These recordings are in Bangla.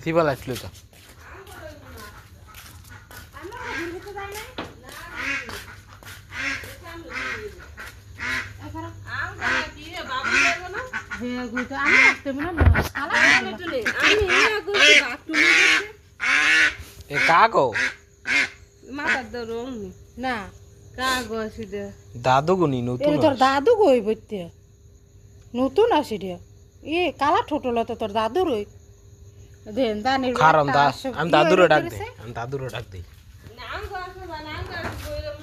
সিবাল আসলো তো কাকো না দাদু গুনি নতুন তোর দাদু কই বইতে নতুন আসি রে কালা ঠোঁটলা তো তোর দাদুর ওই দেন দানির কারণ আমি দাদুরে ডাক দেই আমি দাদুরে ডাক দেই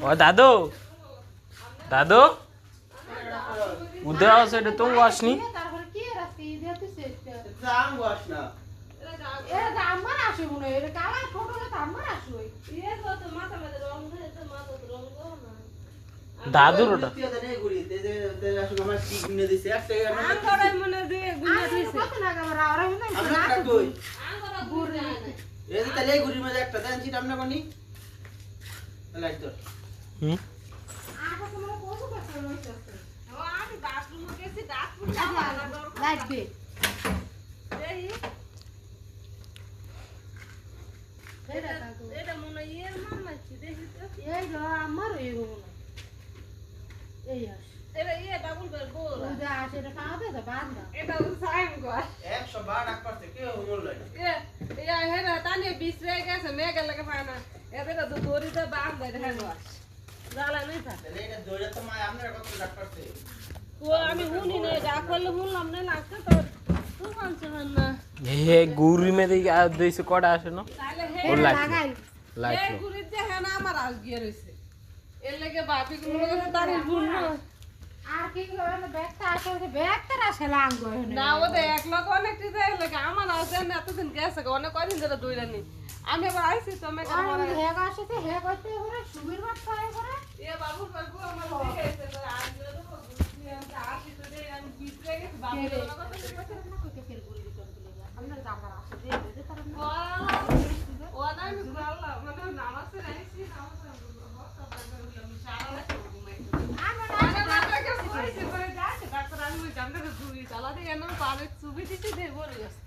ও দাদু দাদু উদয় আছে এটা তুমি আসনি তারপরে কি রাস্তি দিতেছে জাম বস না এরা আমার আসে মনে হয় কালা ঠোঁটলা তো আমার আসে দাদুর ওটা তুই তো নেই ঘুরি তে তে আসলে আমার কি কিনে দিছে একটা কত না আমার আর না আমরা একটা কই এই যে তালে ঘুরির মধ্যে একটা দেন চিট আমরা কোনি লাইট ধর হুম লাইট দে এই আমার এই হবো না এই আস ওটা আসে এটা খাওয়াবে তো বান্দা 100 বার ডাক করতে কে হল লয় তাহলে এটা দৌড়ে তো মা আমরা কত ডাক করতে আমি শুনি না ডাক করলে শুনলাম না লাগছে তো তুই কানছে না হে গুরি মে দিছে কটা আসে না তাহলে হে ও লাইট লাগাই লাইট হে গুরির যে হ্যাঁ না আমার আজ গিয়ে রইছে এর লাগে বাপি গুলো করে তারিখ ভুল না আর কি করে ব্যাগটা আসে ব্যাগটা আসে লাঙ্গ না ওদের এক লোক অনেক দিতে লাগে আমার আছে না এতদিন গেছে অনেক কয়দিন ধরে দইরা নি আমি আবার আইছি তো আমি আর হেগ আসে তো হেগ হইতে করে সুবির বাট পায় করে এ বাবু বাবু আমার দেখে এসে তো আজ ধরে তো বুঝছি আমি আসি তো দেই আমি পিছলে গেছি বাবু আমরা জামার আসে দিয়ে তার ও না আমি আল্লাহ মানে নামাজে আইছি নামাজে ডাক্তার আমি জানতে চালা দিয়ে পানের ছবি দিচ্ছি দিয়ে বলে গেছে